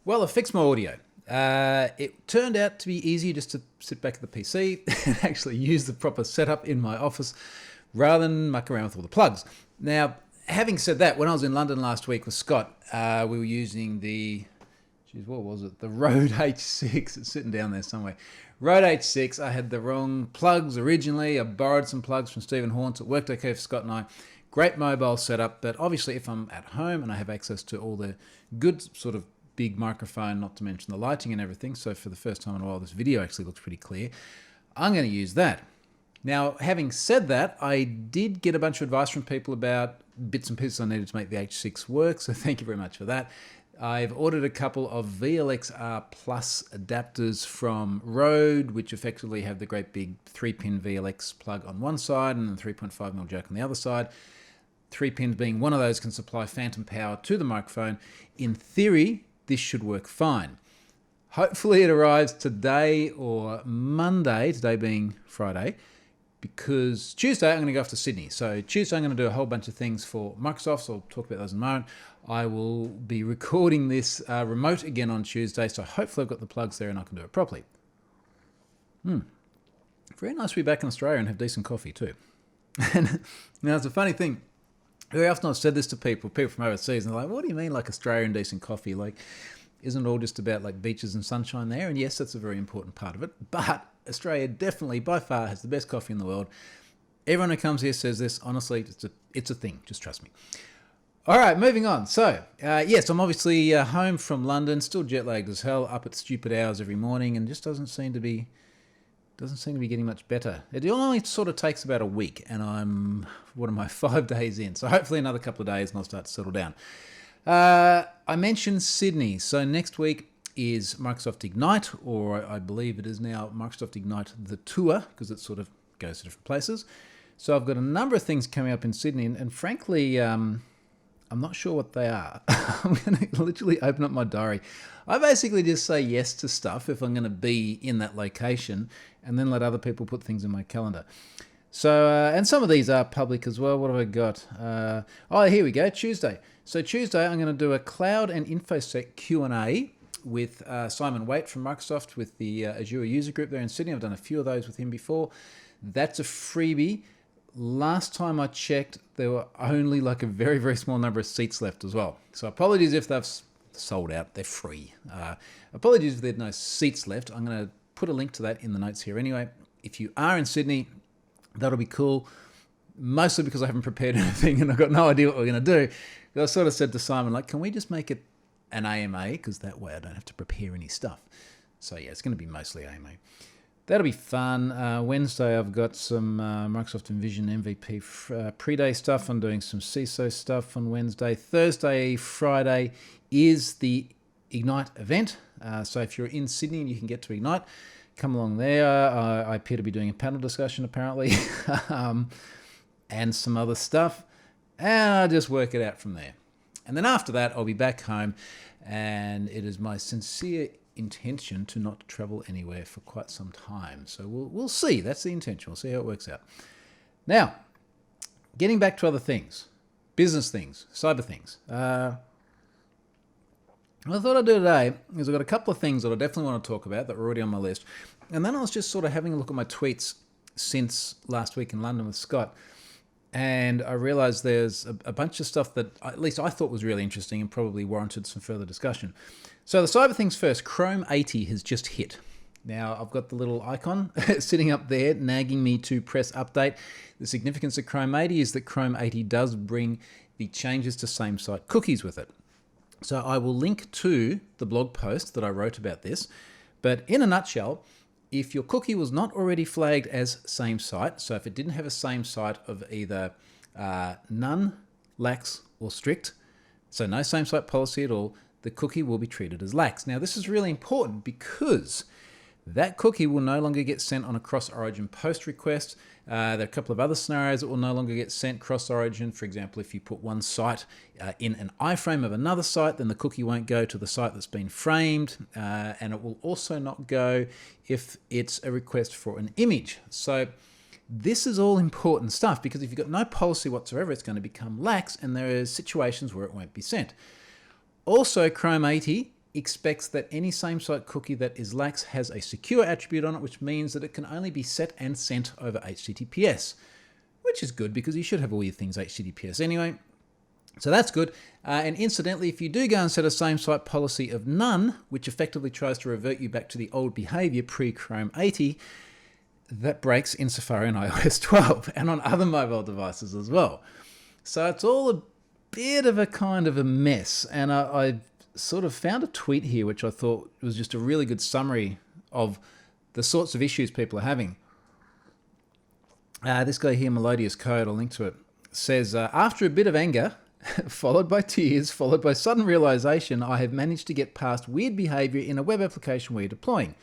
Well, I fixed my audio. It turned out to be easier just to sit back at the PC and actually use the proper setup in my office rather than muck around with all the plugs. Now, having said that, when I was in London last week with Scott, we were using the, what was it? The Rode H6. It's sitting down there somewhere. Rode H6. I had the wrong plugs originally. I borrowed some plugs from Stephen Horns. It worked okay for Scott and I. Great mobile setup, but obviously if I'm at home and I have access to all the good sort of big microphone, not to mention the lighting and everything, so for the first time in a while this video actually looks pretty clear, I'm going to use that. Now, having said that, I did get a bunch of advice from people about bits and pieces I needed to make the H6 work, so thank you very much for that. I've ordered a couple of VLXR Plus adapters from Rode, which effectively have the great big 3-pin VLX plug on one side and the 3.5mm jack on the other side. 3 pins being one of those can supply phantom power to the microphone. In theory, this should work fine. Hopefully it arrives today or Monday, today being Friday, because Tuesday I'm going to go off to Sydney. So Tuesday I'm going to do a whole bunch of things for Microsoft, so I'll talk about those in a moment. I will be recording this remote again on Tuesday, so hopefully I've got the plugs there and I can do it properly. Very nice to be back in Australia and have decent coffee too. And now it's a funny thing. Very often I've said this to people from overseas, and they're like, what do you mean like Australian decent coffee? Like, isn't it all just about like beaches and sunshine there? And yes, that's a very important part of it. But Australia definitely, by far, has the best coffee in the world. Everyone who comes here says this. Honestly, it's a thing. Just trust me. All right, moving on. So, yes, I'm obviously home from London, still jet-lagged as hell, up at stupid hours every morning, and just doesn't seem to be getting much better. It only sort of takes about a week, and I'm, 5 days in? So hopefully another couple of days and I'll start to settle down. I mentioned Sydney. So next week is Microsoft Ignite, or I believe it is now Microsoft Ignite The Tour, because it sort of goes to different places. So I've got a number of things coming up in Sydney, and frankly, I'm not sure what they are. I'm going to literally open up my diary. I basically just say yes to stuff if I'm going to be in that location, and then let other people put things in my calendar. So, and some of these are public as well. What have I got? Oh, here we go, Tuesday. So Tuesday, I'm going to do a Cloud and InfoSec Q&A with Simon Waite from Microsoft with the Azure user group there in Sydney. I've done a few of those with him before. That's a freebie. Last time I checked, there were only like a very, very small number of seats left as well. So apologies if they've sold out. They're free. Apologies if there's no seats left. I'm going to put a link to that in the notes here anyway. If you are in Sydney, that'll be cool. Mostly because I haven't prepared anything and I've got no idea what we're going to do. I sort of said to Simon, like, can we just make it an AMA? Because that way I don't have to prepare any stuff. So yeah, it's going to be mostly AMA. That'll be fun. Wednesday, I've got some Microsoft Envision MVP pre-day stuff. I'm doing some CISO stuff on Wednesday. Thursday, Friday is the Ignite event. So if you're in Sydney and you can get to Ignite, come along there. I appear to be doing a panel discussion, apparently, and some other stuff. And I'll just work it out from there. And then after that, I'll be back home. And it is my sincere intention to not travel anywhere for quite some time. So we'll see. That's the intention. We'll see how it works out. Now, getting back to other things, business things, cyber things. What I thought I'd do today is I've got a couple of things that I definitely want to talk about that were already on my list. And then I was just sort of having a look at my tweets since last week in London with Scott. And I realized there's a bunch of stuff that at least I thought was really interesting and probably warranted some further discussion. So the cyber things first, Chrome 80 has just hit. Now I've got the little icon sitting up there nagging me to press update. The significance of Chrome 80 is that Chrome 80 does bring the changes to same-site cookies with it. So I will link to the blog post that I wrote about this. But in a nutshell, if your cookie was not already flagged as same site, so if it didn't have a same site of either none, lax, or strict, so no same site policy at all, the cookie will be treated as lax. Now this is really important because that cookie will no longer get sent on a cross-origin post request. There are a couple of other scenarios that will no longer get sent cross-origin. For example, if you put one site in an iframe of another site, then the cookie won't go to the site that's been framed, and it will also not go if it's a request for an image. So this is all important stuff because if you've got no policy whatsoever, it's going to become lax, and there are situations where it won't be sent. Also, Chrome 80 expects that any same-site cookie that is lax has a secure attribute on it, which means that it can only be set and sent over HTTPS, which is good because you should have all your things HTTPS anyway. So that's good. And incidentally, if you do go and set a same-site policy of none, which effectively tries to revert you back to the old behavior pre-Chrome 80, that breaks in Safari and iOS 12 and on other mobile devices as well. So it's all a bit of a kind of a mess. And I sort of found a tweet here which I thought was just a really good summary of the sorts of issues people are having. This guy here, Melodious Code, I'll link to it, says, after a bit of anger, followed by tears, followed by sudden realization, I have managed to get past weird behavior in a web application we're deploying.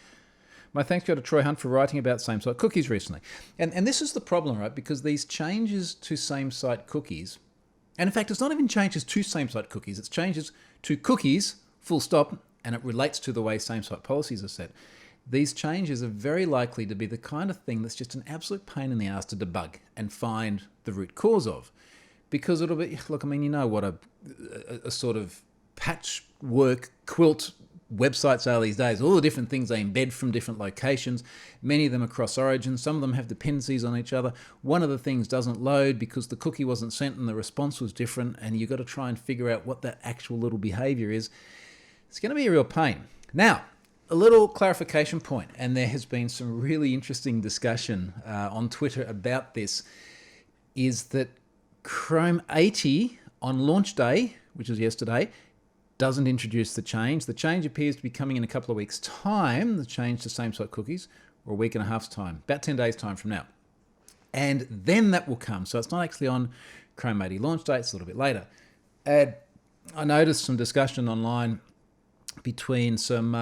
My thanks go to Troy Hunt for writing about same-site cookies recently. And this is the problem, right? Because these changes to same-site cookies, and in fact, it's not even changes to same-site cookies, it's changes to cookies, full stop, and it relates to the way same-site policies are set. These changes are very likely to be the kind of thing that's just an absolute pain in the ass to debug and find the root cause of. Because it'll be, look, I mean, you know what a sort of patchwork quilt websites are these days. All the different things they embed from different locations. Many of them are cross-origin. Some of them have dependencies on each other. One of the things doesn't load because the cookie wasn't sent and the response was different, and you've got to try and figure out what that actual little behavior is. It's going to be a real pain. Now, a little clarification point, and there has been some really interesting discussion on Twitter about this, is that Chrome 80 on launch day, which was yesterday, doesn't introduce the change. The change appears to be coming in a couple of weeks' time, the change to same-site cookies, or a week and a half's time, about 10 days' time from now. And then that will come. So it's not actually on Chrome 80 launch day, it's a little bit later. And I noticed some discussion online between some,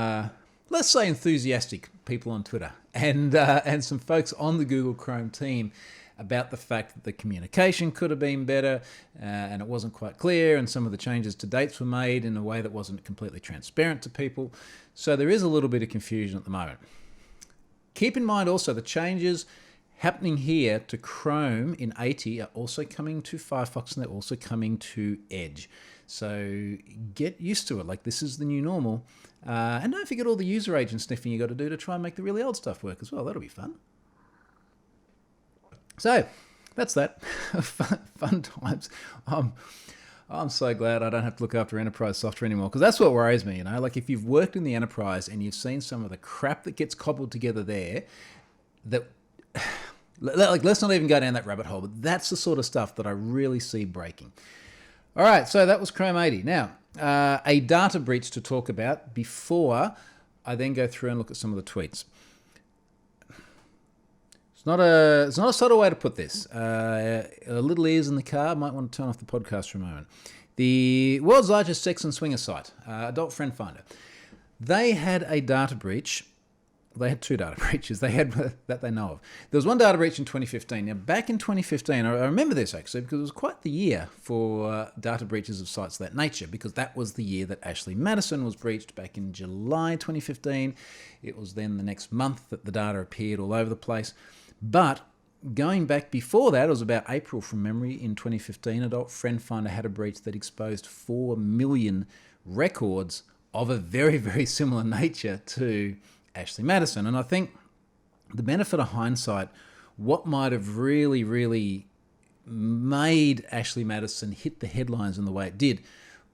let's say, enthusiastic people on Twitter and some folks on the Google Chrome team about the fact that the communication could have been better and it wasn't quite clear, and some of the changes to dates were made in a way that wasn't completely transparent to people. So there is a little bit of confusion at the moment. Keep in mind also the changes happening here to Chrome in 80 are also coming to Firefox, and they're also coming to Edge. So get used to it. Like, this is the new normal. And don't forget all the user agent sniffing you got to do to try and make the really old stuff work as well. That'll be fun. So that's that. Fun times. I'm so glad I don't have to look after enterprise software anymore, because that's what worries me. You know, like if you've worked in the enterprise and you've seen some of the crap that gets cobbled together there, that like, let's not even go down that rabbit hole. But that's the sort of stuff that I really see breaking. All right, so that was Chrome 80. Now, a data breach to talk about before I then go through and look at some of the tweets. It's not a subtle way to put this. A little ears in the car, might want to turn off the podcast for a moment. The world's largest sex and swinger site, Adult Friend Finder, they had a data breach. They had two data breaches. They had that they know of. There was one data breach in 2015. Now, back in 2015, I remember this actually because it was quite the year for data breaches of sites of that nature, because that was the year that Ashley Madison was breached back in July 2015. It was then the next month that the data appeared all over the place. But going back before that, it was about April from memory in 2015, Adult Friend Finder had a breach that exposed 4 million records of a very, very similar nature to Ashley Madison. And I think the benefit of hindsight, what might have really, really made Ashley Madison hit the headlines in the way it did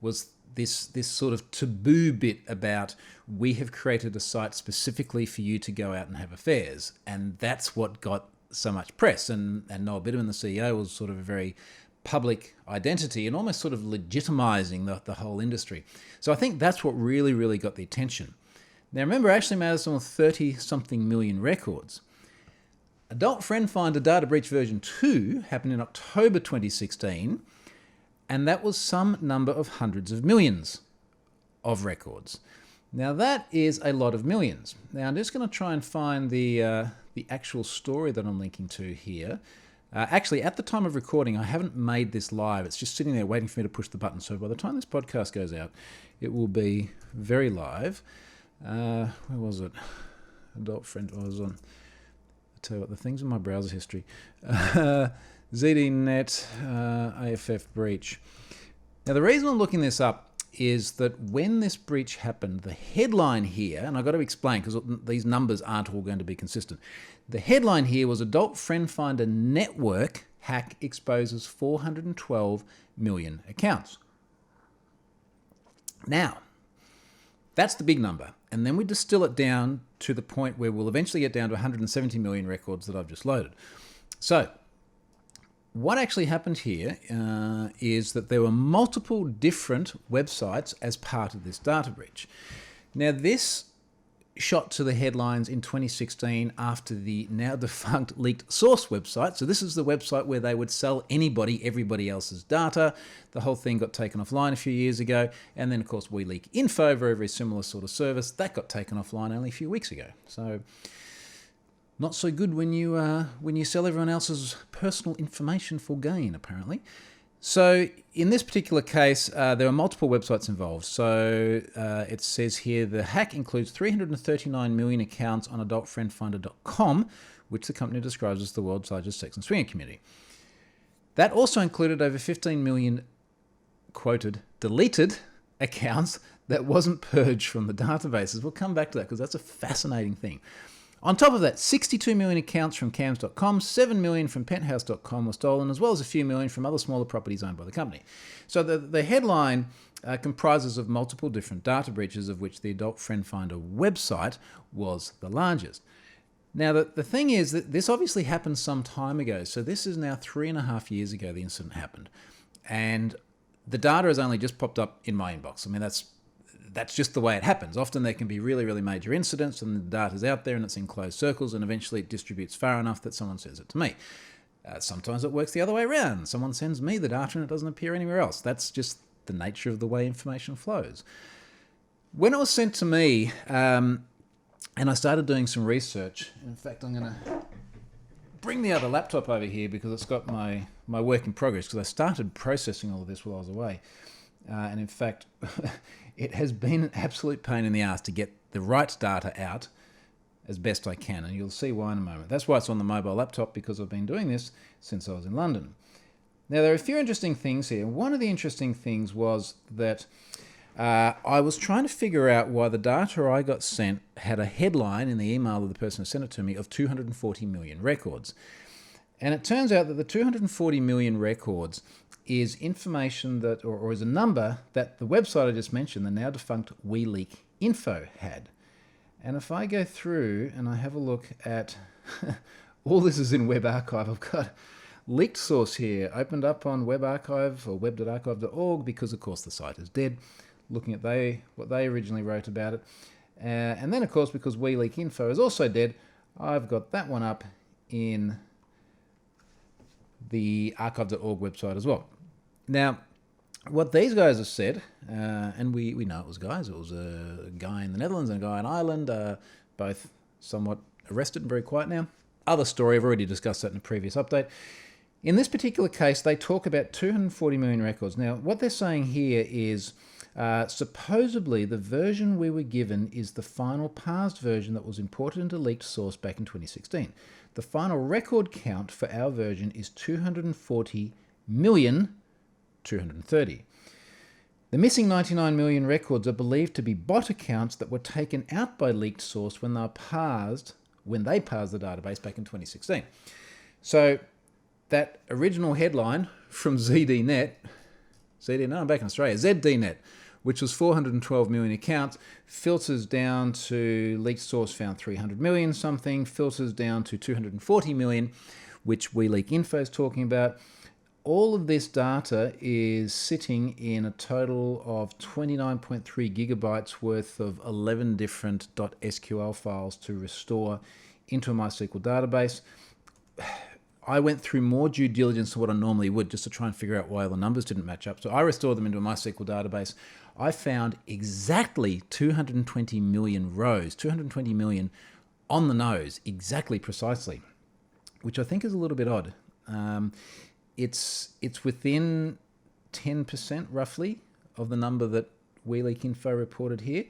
was this sort of taboo bit about, we have created a site specifically for you to go out and have affairs. And that's what got so much press. And Noel Bitterman, the CEO, was sort of a very public identity and almost sort of legitimizing the whole industry. So I think that's what really, really got the attention. Now remember, Ashley Madison with 30-something million records. Adult Friend Finder Data Breach version 2 happened in October 2016, and that was some number of hundreds of millions of records. Now that is a lot of millions. Now I'm just going to try and find the actual story that I'm linking to here. Actually, at the time of recording, I haven't made this live. It's just sitting there waiting for me to push the button. So by the time this podcast goes out, it will be very live. Where was it? Adult Friend. I was on. I'll tell you what, the things in my browser history. ZDNet, AFF breach. Now the reason I'm looking this up is that when this breach happened, the headline here, and I've got to explain because these numbers aren't all going to be consistent. The headline here was Adult Friend Finder Network hack exposes 412 million accounts. Now, that's the big number. And then we distill it down to the point where we'll eventually get down to 170 million records that I've just loaded. So what actually happened here is that there were multiple different websites as part of this data breach. Now, this shot to the headlines in 2016 after the now defunct Leaked Source website. So this is the website where they would sell everybody else's data. The whole thing got taken offline a few years ago. And then, of course, We Leak Info, very, very similar sort of service. That got taken offline only a few weeks ago. So not so good when you sell everyone else's personal information for gain, apparently. So in this particular case, there are multiple websites involved. So it says here the hack includes 339 million accounts on adultfriendfinder.com, which the company describes as the world's largest sex and swinger community. That also included over 15 million quoted deleted accounts that wasn't purged from the databases. We'll come back to that because that's a fascinating thing. On top of that, 62 million accounts from cams.com, 7 million from penthouse.com were stolen, as well as a few million from other smaller properties owned by the company. So the headline comprises of multiple different data breaches, of which the Adult Friend Finder website was the largest. Now, the thing is that this obviously happened some time ago. So this is now 3.5 years ago the incident happened. And the data has only just popped up in my inbox. I mean, that's just the way it happens. Often there can be really, really major incidents and the data's out there and it's in closed circles and eventually it distributes far enough that someone says it to me. Sometimes it works the other way around. Someone sends me the data and it doesn't appear anywhere else. That's just the nature of the way information flows. When it was sent to me, and I started doing some research, in fact, I'm going to bring the other laptop over here because it's got my work in progress because I started processing all of this while I was away. And in fact, it has been an absolute pain in the ass to get the right data out as best I can. And you'll see why in a moment. That's why it's on the mobile laptop, because I've been doing this since I was in London. Now, there are a few interesting things here. One of the interesting things was that I was trying to figure out why the data I got sent had a headline in the email of the person who sent it to me of 240 million records. And it turns out that the 240 million records is information that, or is a number that the website I just mentioned, the now defunct We Leak Info, had. And if I go through and I have a look at, all this is in Web Archive. I've got Leaked Source here, opened up on Web Archive or web.archive.org because, of course, the site is dead. Looking at what they originally wrote about it. And then, of course, because We Leak Info is also dead, I've got that one up in the archive.org website as well. Now, what these guys have said, and we know it was guys, it was a guy in the Netherlands and a guy in Ireland, both somewhat arrested and very quiet now. Other story, I've already discussed that in a previous update. In this particular case, they talk about 240 million records. Now, what they're saying here is supposedly the version we were given is the final parsed version that was imported into Leaked Source back in 2016. The final record count for our version is 240,230. The missing 99 million records are believed to be bot accounts that were taken out by Leaked Source when they parsed the database back in 2016. So that original headline from ZDNet, I'm back in Australia, ZDNet, which was 412 million accounts, filters down to Leaked Source found 300 million something, filters down to 240 million, which We Leak Info is talking about. All of this data is sitting in a total of 29.3 gigabytes worth of 11 different .SQL files to restore into a MySQL database. I went through more due diligence than what I normally would just to try and figure out why the numbers didn't match up. So I restored them into a MySQL database. I found exactly 220 million rows, 220 million on the nose, exactly precisely, which I think is a little bit odd. It's within 10% roughly of the number that We Leak Info reported here.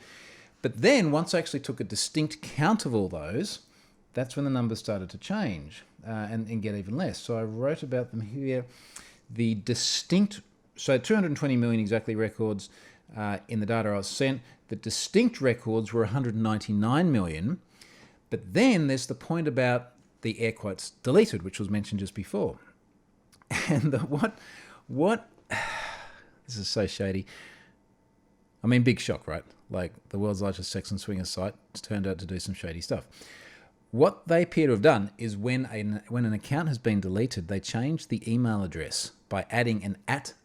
But then once I actually took a distinct count of all those, that's when the numbers started to change and get even less. So I wrote about them here. The distinct, so 220 million exactly records, in the data I was sent that distinct records were 199 million. But then there's the point about the air quotes deleted, which was mentioned just before. And what this is so shady. I mean, big shock, right? Like the world's largest sex and swinger site turned out to do some shady stuff. What they appear to have done is when an account has been deleted, they change the email address by adding an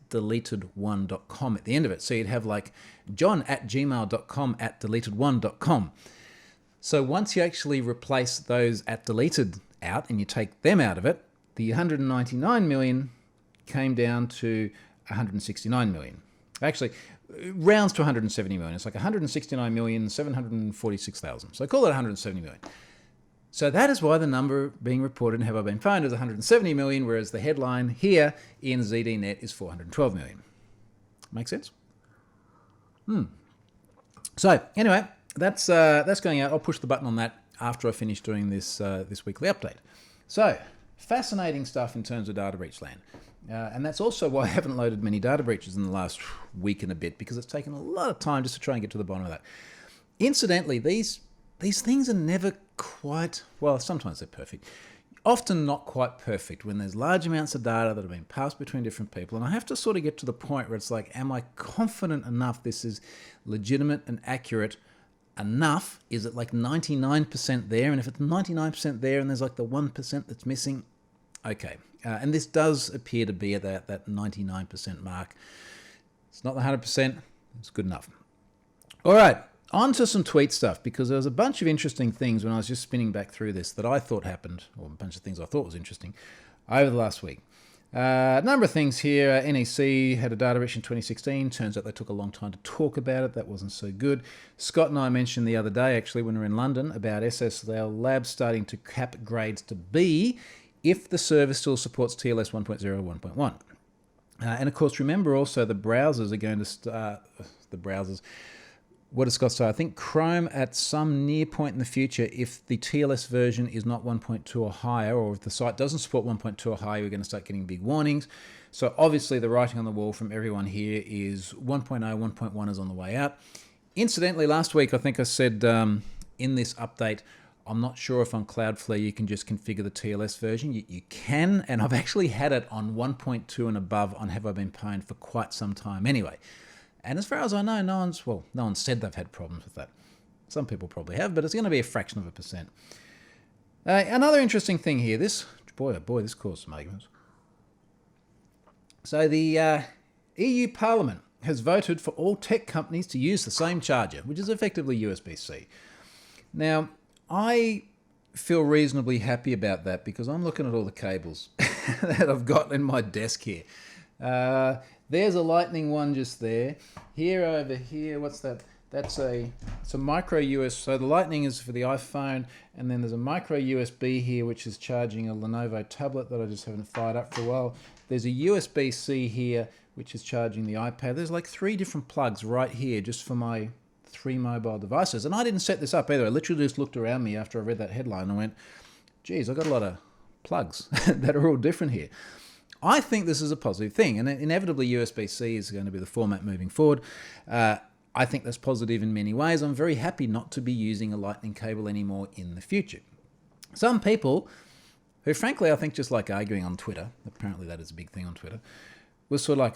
@deletedone.com at the end of it. So you'd have like john@gmail.com @deletedone.com. So once you actually replace those @deleted out and you take them out of it, the 199 million came down to 169 million. Actually, rounds to 170 million. It's like 169,746,000. So call it 170 million. So that is why the number being reported in Have I Been Pwned is 170 million, whereas the headline here in ZDNet is 412 million. Make sense? So anyway, that's going out. I'll push the button on that after I finish doing this weekly update. So fascinating stuff in terms of data breach land. And that's also why I haven't loaded many data breaches in the last week and a bit, because it's taken a lot of time just to try and get to the bottom of that. Incidentally, these things are never quite, well, sometimes they're perfect. Often not quite perfect when there's large amounts of data that have been passed between different people. And I have to sort of get to the point where it's like, am I confident enough this is legitimate and accurate enough? Is it like 99% there? And if it's 99% there and there's like the 1% that's missing, okay. And this does appear to be at that 99% mark. It's not the 100%. It's good enough. All right. On to some tweet stuff, because there was a bunch of interesting things when I was just spinning back through this that I thought happened, or a bunch of things I thought was interesting, over the last week. A number of things here. NEC had a data breach in 2016. Turns out they took a long time to talk about it. That wasn't so good. Scott and I mentioned the other day, actually, when we were in London, about SSL Labs starting to cap grades to B if the server still supports TLS 1.0 or 1.1. And of course, remember also the browsers are going to start, what does Scott say? I think Chrome at some near point in the future, if the TLS version is not 1.2 or higher, or if the site doesn't support 1.2 or higher, we're going to start getting big warnings. So obviously the writing on the wall from everyone here is 1.0, 1.1 is on the way out. Incidentally, last week I think I said in this update, I'm not sure if on Cloudflare you can just configure the TLS version. You can, and I've actually had it on 1.2 and above on Have I Been Pwned for quite some time anyway. And as far as I know, no one said they've had problems with that. Some people probably have, but it's going to be a fraction of a percent. Another interesting thing here, this caused some arguments. So the EU Parliament has voted for all tech companies to use the same charger, which is effectively USB-C. Now, I feel reasonably happy about that because I'm looking at all the cables that I've got in my desk here. There's a lightning one just there. Here over here, what's that? It's a micro USB. So the lightning is for the iPhone, and then there's a micro USB here, which is charging a Lenovo tablet that I just haven't fired up for a while. There's a USB-C here, which is charging the iPad. There's like 3 different plugs right here just for my 3 mobile devices. And I didn't set this up either. I literally just looked around me after I read that headline and went, geez, I've got a lot of plugs that are all different here. I think this is a positive thing, and inevitably USB-C is going to be the format moving forward. I think that's positive in many ways. I'm very happy not to be using a lightning cable anymore in the future. Some people, who frankly I think just like arguing on Twitter, apparently that is a big thing on Twitter, was sort of like,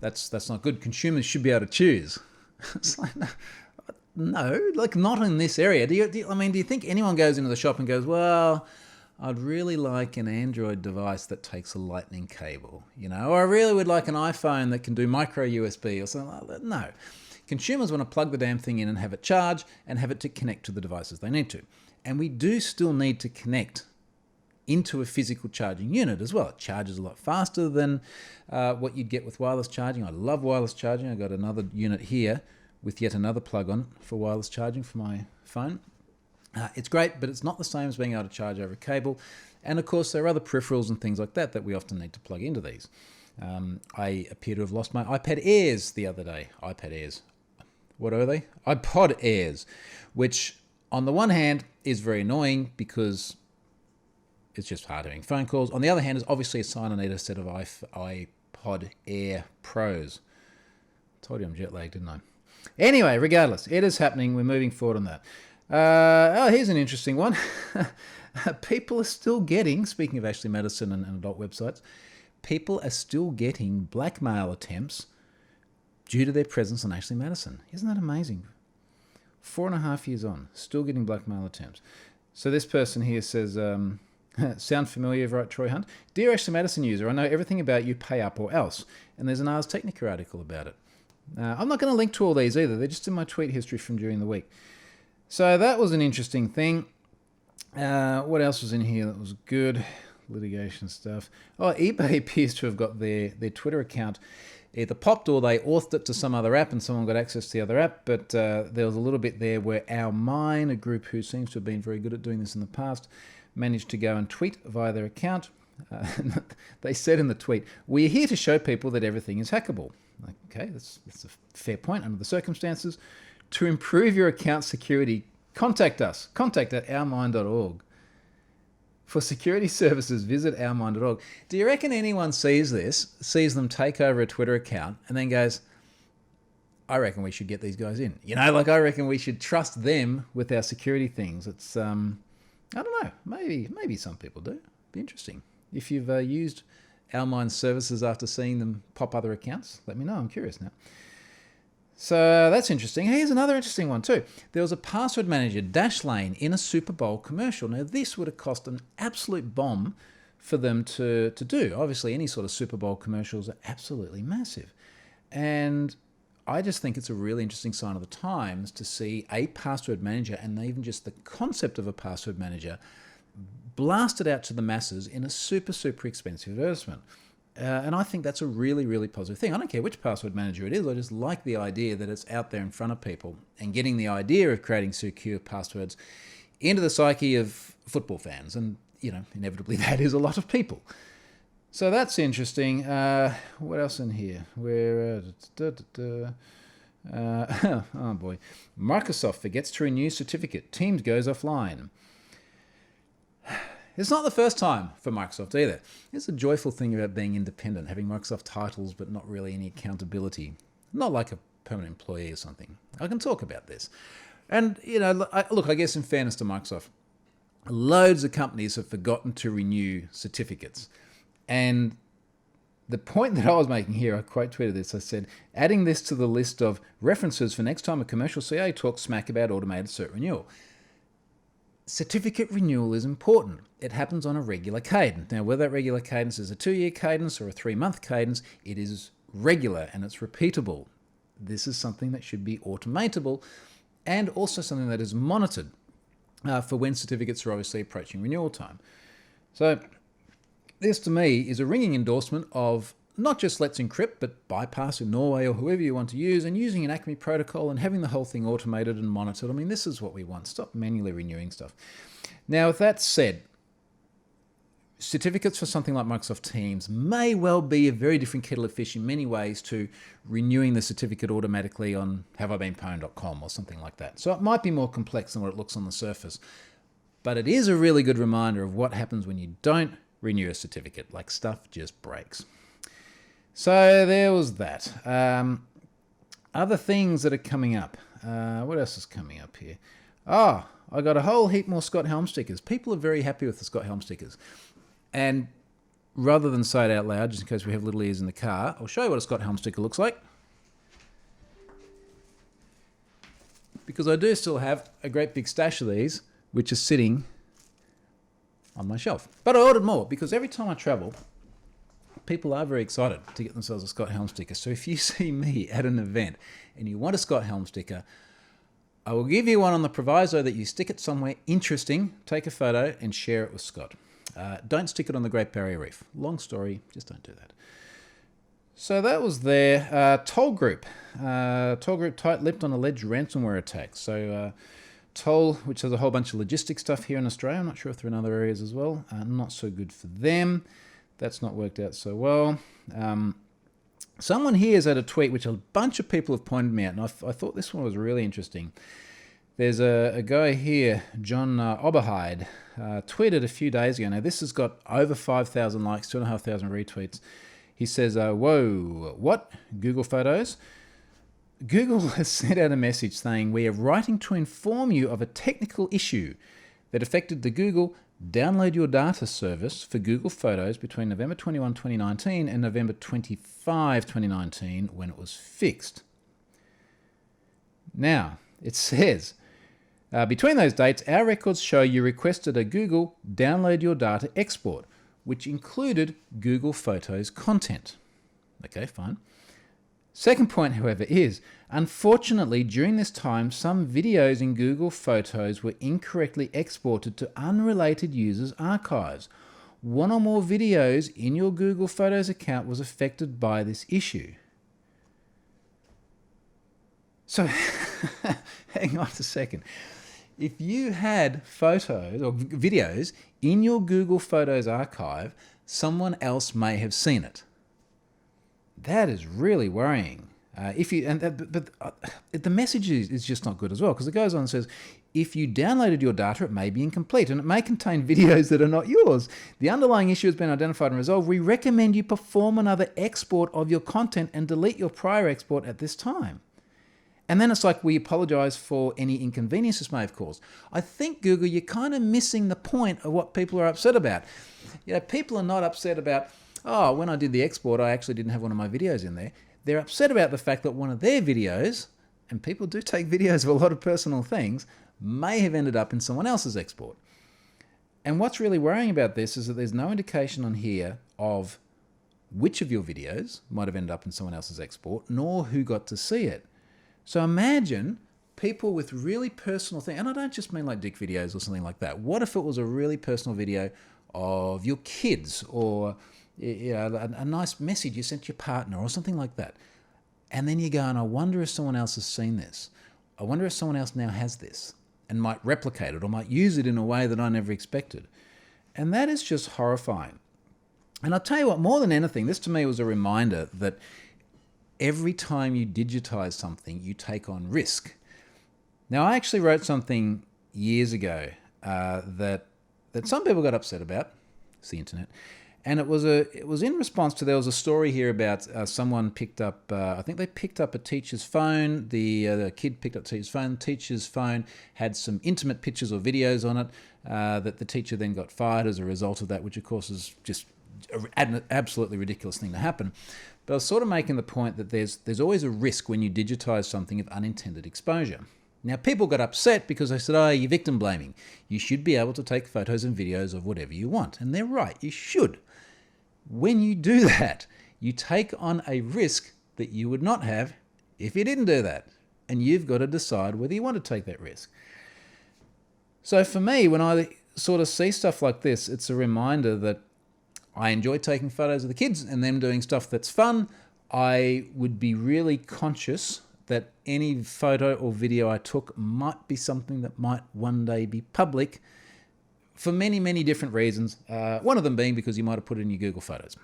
that's not good. Consumers should be able to choose. It's like, no, like not in this area. Do you think anyone goes into the shop and goes, well, I'd really like an Android device that takes a lightning cable, or I really would like an iPhone that can do micro USB or something like that. No. Consumers want to plug the damn thing in and have it charge and have it to connect to the devices they need to. And we do still need to connect into a physical charging unit as well. It charges a lot faster than what you'd get with wireless charging. I love wireless charging. I've got another unit here with yet another plug on for wireless charging for my phone. It's great, but it's not the same as being able to charge over a cable. And of course, there are other peripherals and things like that that we often need to plug into these. I appear to have lost my iPad Airs the other day. iPad Airs. What are they? iPod Airs, which on the one hand is very annoying because it's just hard having phone calls. On the other hand, is obviously a sign I need a set of iPod Air Pros Told you I'm jet lagged, didn't I? Anyway, regardless, it is happening. We're moving forward on that. Here's an interesting one. People are still getting, speaking of Ashley Madison and adult websites, people are still getting blackmail attempts due to their presence on Ashley Madison. Isn't that amazing? 4.5 years on, still getting blackmail attempts. So this person here says, sound familiar, right, Troy Hunt? Dear Ashley Madison user, I know everything about you, pay up or else. And there's an Ars Technica article about it. I'm not going to link to all these either. They're just in my tweet history from during the week. So that was an interesting thing. What else was in here that was good? Litigation stuff. Oh, eBay appears to have got their Twitter account either popped or they authored it to some other app and someone got access to the other app. But there was a little bit there where Our Mine, a group who seems to have been very good at doing this in the past, managed to go and tweet via their account. They said in the tweet, "We're here to show people that everything is hackable." Like, okay, that's a fair point under the circumstances. To improve your account security, contact us. Contact at ourmine.org. For security services, visit ourmine.org. Do you reckon anyone sees this, sees them take over a Twitter account, and then goes, I reckon we should get these guys in? You know, like I reckon we should trust them with our security things. It's, I don't know, maybe some people do. Be interesting. If you've used Ourmine services after seeing them pop other accounts, let me know. I'm curious now. So that's interesting. Here's another interesting one too. There was a password manager, Dashlane, in a Super Bowl commercial. Now this would have cost an absolute bomb for them to do. Obviously any sort of Super Bowl commercials are absolutely massive. And I just think it's a really interesting sign of the times to see a password manager and even just the concept of a password manager blasted out to the masses in a super, super expensive advertisement. And I think that's a really, really positive thing. I don't care which password manager it is. I just like the idea that it's out there in front of people and getting the idea of creating secure passwords into the psyche of football fans. And, you know, inevitably that is a lot of people. So that's interesting. What else in here? Oh boy. Microsoft forgets to renew certificate. Teams goes offline. It's not the first time for Microsoft either. It's a joyful thing about being independent, having Microsoft titles but not really any accountability. Not like a permanent employee or something. I can talk about this. And, you know, look, I guess in fairness to Microsoft, loads of companies have forgotten to renew certificates. And the point that I was making here, I quote tweeted this, I said, adding this to the list of references for next time a commercial CA talks smack about automated cert renewal. Certificate renewal is important. It happens on a regular cadence. Now, whether that regular cadence is a 2-year cadence or a 3-month cadence, it is regular and it's repeatable. This is something that should be automatable and also something that is monitored for when certificates are obviously approaching renewal time. So this to me is a ringing endorsement of not just Let's Encrypt, but Bypass in Norway or whoever you want to use, and using an Acme protocol and having the whole thing automated and monitored. I mean, this is what we want. Stop manually renewing stuff. Now, with that said, certificates for something like Microsoft Teams may well be a very different kettle of fish in many ways to renewing the certificate automatically on haveibeenpwned.com or something like that. So it might be more complex than what it looks on the surface. But it is a really good reminder of what happens when you don't renew a certificate. Like, stuff just breaks. So there was that. Other things that are coming up. What else is coming up here? Oh, I got a whole heap more Scott Helm stickers. People are very happy with the Scott Helm stickers. And rather than say it out loud, just in case we have little ears in the car, I'll show you what a Scott Helm sticker looks like. Because I do still have a great big stash of these, which are sitting on my shelf. But I ordered more, because every time I travel, people are very excited to get themselves a Scott Helm sticker. So if you see me at an event and you want a Scott Helm sticker, I will give you one on the proviso that you stick it somewhere interesting, take a photo and share it with Scott. Don't stick it on the Great Barrier Reef. Long story, just don't do that. So that was there. Toll Group. Toll Group tight-lipped on alleged ransomware attacks. So Toll, which has a whole bunch of logistics stuff here in Australia. I'm not sure if they're in other areas as well. Not so good for them. That's not worked out so well. Someone here has had a tweet which a bunch of people have pointed me at, and I thought this one was really interesting. There's a guy here, John Oberheide, tweeted a few days ago. Now, this has got over 5,000 likes, 2,500 retweets. He says, whoa, what? Google Photos. Google has sent out a message saying, we are writing to inform you of a technical issue that affected the Google Download Your Data service for Google Photos between November 21, 2019 and November 25, 2019 when it was fixed. Now, it says, between those dates, our records show you requested a Google Download Your Data export, which included Google Photos content. Okay, fine. Second point, however, is, unfortunately, during this time, some videos in Google Photos were incorrectly exported to unrelated users' archives. One or more videos in your Google Photos account was affected by this issue. So, hang on a second. If you had photos or videos in your Google Photos archive, someone else may have seen it. That is really worrying. The message is just not good as well, because it goes on and says, if you downloaded your data, it may be incomplete and it may contain videos that are not yours. The underlying issue has been identified and resolved. We recommend you perform another export of your content and delete your prior export at this time. And then it's like, we apologize for any inconvenience this may have caused. I think, Google, you're kind of missing the point of what people are upset about. You know, people are not upset about, oh, when I did the export, I actually didn't have one of my videos in there. They're upset about the fact that one of their videos, and people do take videos of a lot of personal things, may have ended up in someone else's export. And what's really worrying about this is that there's no indication on here of which of your videos might have ended up in someone else's export, nor who got to see it. So imagine people with really personal things, and I don't just mean like dick videos or something like that. What if it was a really personal video of your kids, or a nice message you sent your partner or something like that? And then you go, and I wonder if someone else has seen this. I wonder if someone else now has this and might replicate it or might use it in a way that I never expected. And that is just horrifying. And I'll tell you what, more than anything, this to me was a reminder that every time you digitize something, you take on risk. Now, I actually wrote something years ago that some people got upset about. It's the internet. And it was in response to, there was a story here about someone picked up, I think they picked up a teacher's phone. The kid picked up the teacher's phone. The teacher's phone had some intimate pictures or videos on it that the teacher then got fired as a result of that, which of course is just an absolutely ridiculous thing to happen. But I was sort of making the point that there's always a risk when you digitize something of unintended exposure. Now, people got upset because they said, oh, you're victim blaming. You should be able to take photos and videos of whatever you want. And they're right, you should. When you do that, you take on a risk that you would not have if you didn't do that. And you've got to decide whether you want to take that risk. So for me, when I sort of see stuff like this, it's a reminder that I enjoy taking photos of the kids and them doing stuff that's fun. I would be really conscious that any photo or video I took might be something that might one day be public for many, many different reasons. One of them being because you might have put it in your Google Photos.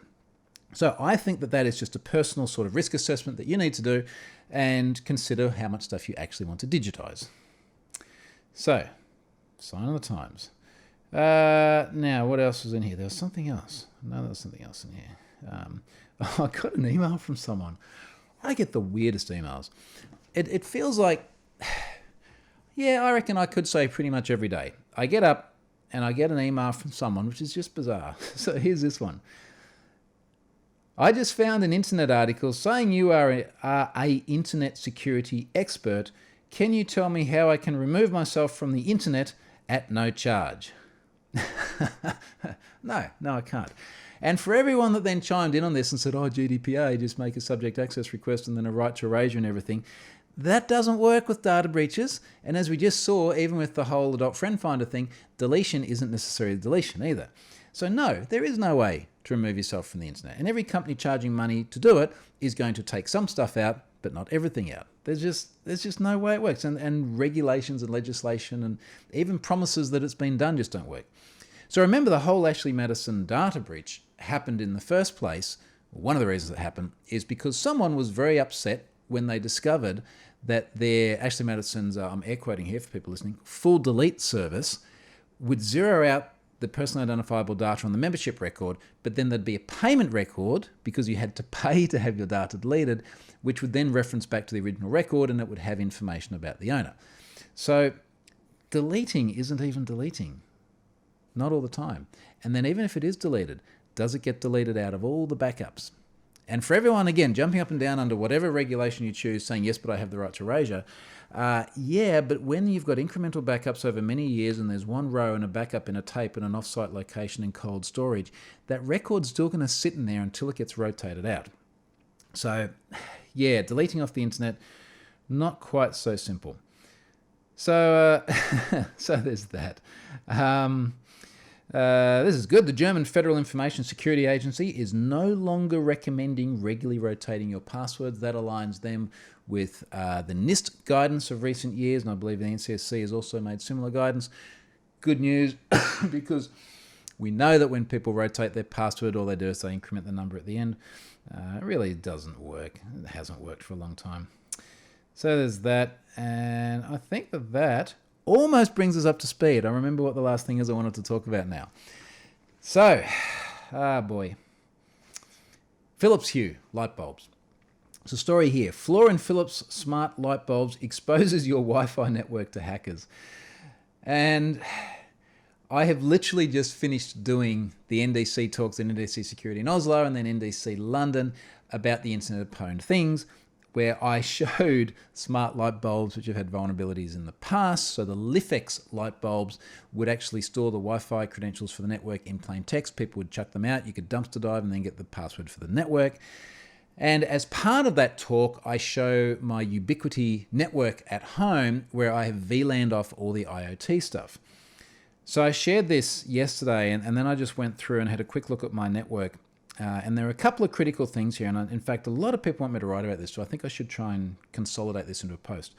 So I think that is just a personal sort of risk assessment that you need to do and consider how much stuff you actually want to digitize. So, sign of the times. Now, what else was in here? There was something else. No, there was something else in here. I got an email from someone. I get the weirdest emails. It feels like, yeah, I reckon I could say pretty much every day. I get up and I get an email from someone, which is just bizarre. So here's this one. I just found an internet article saying you are a internet security expert. Can you tell me how I can remove myself from the internet at no charge? No, I can't. And for everyone that then chimed in on this and said, oh, GDPR, just make a subject access request and then a right to erasure and everything, that doesn't work with data breaches. And as we just saw, even with the whole adopt friend finder thing, deletion isn't necessarily deletion either. So no, there is no way to remove yourself from the internet. And every company charging money to do it is going to take some stuff out, but not everything out. There's just no way it works. And regulations and legislation and even promises that it's been done just don't work. So remember, the whole Ashley Madison data breach happened in the first place. One of the reasons it happened is because someone was very upset when they discovered that their Ashley Madison's, I'm air quoting here for people listening, full delete service would zero out the personally identifiable data on the membership record, but then there'd be a payment record because you had to pay to have your data deleted, which would then reference back to the original record and it would have information about the owner. So deleting isn't even deleting. Not all the time. And then even if it is deleted, does it get deleted out of all the backups? And for everyone, again, jumping up and down under whatever regulation you choose, saying, yes, but I have the right to erasure. Yeah, but when you've got incremental backups over many years and there's one row and a backup in a tape in an offsite location in cold storage, that record's still going to sit in there until it gets rotated out. So, yeah, deleting off the internet, not quite so simple. So, so there's that. This is good. The German Federal Information Security Agency is no longer recommending regularly rotating your passwords. That aligns them with the NIST guidance of recent years, and I believe the NCSC has also made similar guidance. Good news, because we know that when people rotate their password, all they do is they increment the number at the end. It really doesn't work. It hasn't worked for a long time. So there's that, and I think that almost brings us up to speed. I remember what the last thing is I wanted to talk about now. So, boy. Philips Hue light bulbs. It's a story here. Flaw in Philips smart light bulbs exposes your Wi-Fi network to hackers. And I have literally just finished doing the NDC talks in NDC Security in Oslo and then NDC London about the Internet of Pwned Things, where I showed smart light bulbs which have had vulnerabilities in the past. So the Lifex light bulbs would actually store the Wi-Fi credentials for the network in plain text. People would chuck them out. You could dumpster dive and then get the password for the network. And as part of that talk, I show my Ubiquiti network at home where I have VLANed off all the IoT stuff. So I shared this yesterday and then I just went through and had a quick look at my network. And there are a couple of critical things here. And in fact, a lot of people want me to write about this, so I think I should try and consolidate this into a post.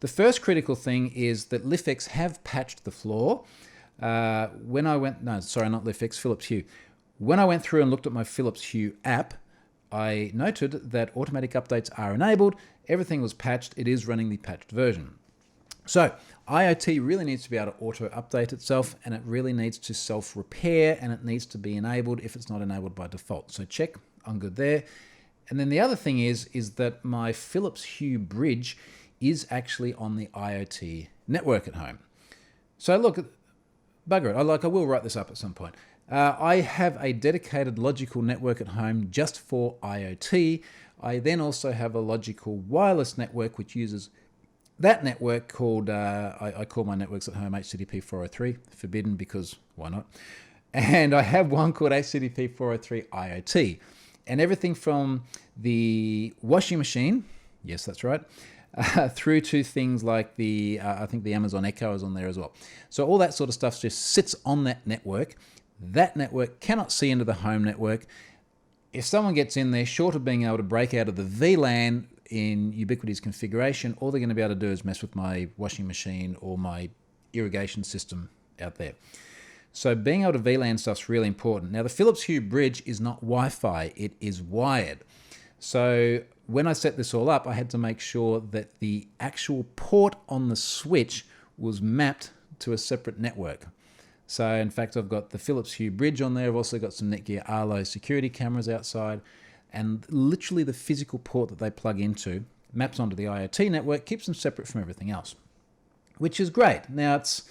The first critical thing is that Lifex have patched the flaw. When I went, no, sorry, not Lifex, Philips Hue. When I went through and looked at my Philips Hue app, I noted that automatic updates are enabled. Everything was patched. It is running the patched version. So IoT really needs to be able to auto-update itself, and it really needs to self-repair, and it needs to be enabled if it's not enabled by default. So check, I'm good there. And then the other thing is that my Philips Hue bridge is actually on the IoT network at home. So look, bugger it, I will write this up at some point. I have a dedicated logical network at home just for IoT. I then also have a logical wireless network which uses that network called, I call my networks at home HTTP 403, forbidden because why not? And I have one called HTTP 403 IoT. And everything from the washing machine, yes, that's right, through to things like the, I think the Amazon Echo is on there as well. So all that sort of stuff just sits on that network. That network cannot see into the home network. If someone gets in there, short of being able to break out of the VLAN in Ubiquiti's configuration, all they're going to be able to do is mess with my washing machine or my irrigation system out there. So being able to VLAN stuff's really important. Now the Philips Hue bridge is not Wi-Fi, it is wired. So when I set this all up, I had to make sure that the actual port on the switch was mapped to a separate network. So in fact, I've got the Philips Hue bridge on there. I've also got some Netgear Arlo security cameras outside, and literally the physical port that they plug into maps onto the IoT network, keeps them separate from everything else, which is great. Now it's,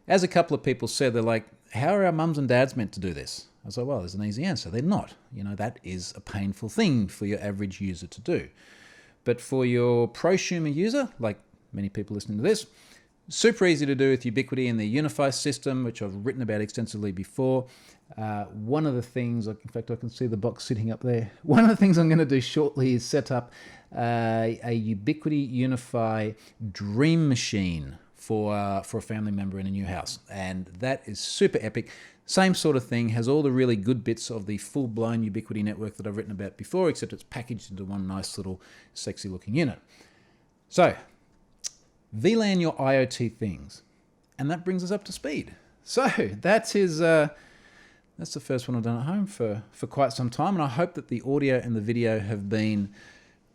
as a couple of people said, they're like, how are our mums and dads meant to do this? I was like, well, there's an easy answer. They're not. You know, that is a painful thing for your average user to do. But for your prosumer user, like many people listening to this, super easy to do with Ubiquiti and the Unify system, which I've written about extensively before. One of the things, in fact, I can see the box sitting up there. One of the things I'm going to do shortly is set up a Ubiquiti Unify Dream Machine for a family member in a new house. And that is super epic. Same sort of thing, has all the really good bits of the full-blown Ubiquiti network that I've written about before, except it's packaged into one nice little sexy-looking unit. So, VLAN your IoT things. And that brings us up to speed. So, that is... that's the first one I've done at home for quite some time, and I hope that the audio and the video have been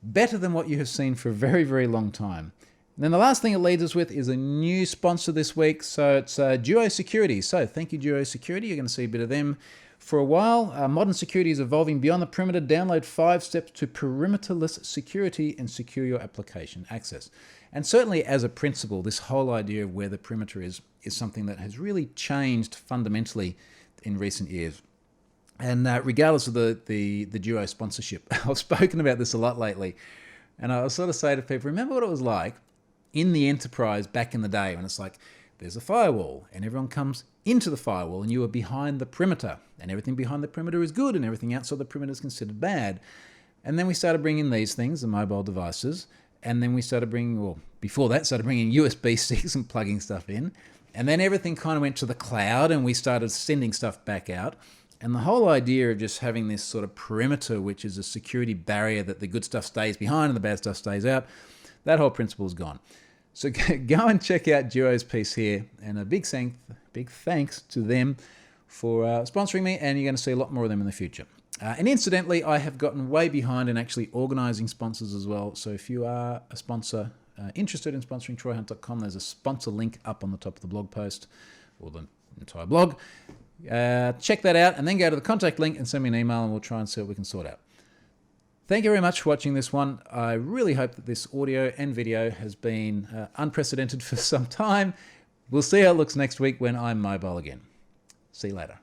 better than what you have seen for a very, very long time. And then the last thing it leads us with is a new sponsor this week. So it's Duo Security. So thank you, Duo Security. You're going to see a bit of them for a while. Modern security is evolving beyond the perimeter. Download 5 steps to perimeterless security and secure your application access. And certainly as a principle, this whole idea of where the perimeter is something that has really changed fundamentally in recent years. And regardless of the Duo sponsorship, I've spoken about this a lot lately. And I sort of say to people, remember what it was like in the enterprise back in the day when it's like, there's a firewall and everyone comes into the firewall and you are behind the perimeter and everything behind the perimeter is good and everything outside the perimeter is considered bad. And then we started bringing these things, the mobile devices, and then we started bringing, well, before that, started bringing USBCs and plugging stuff in. And then everything kind of went to the cloud and we started sending stuff back out. And the whole idea of just having this sort of perimeter, which is a security barrier that the good stuff stays behind and the bad stuff stays out, that whole principle is gone. So go and check out Duo's piece here, and a big thanks to them for sponsoring me, and you're going to see a lot more of them in the future. And incidentally, I have gotten way behind in actually organising sponsors as well. So if you are a sponsor interested in sponsoring TroyHunt.com, there's a sponsor link up on the top of the blog post, or the entire blog. Check that out, and then go to the contact link and send me an email, and we'll try and see what we can sort out. Thank you very much for watching this one. I really hope that this audio and video has been unprecedented for some time. We'll see how it looks next week when I'm mobile again. See you later.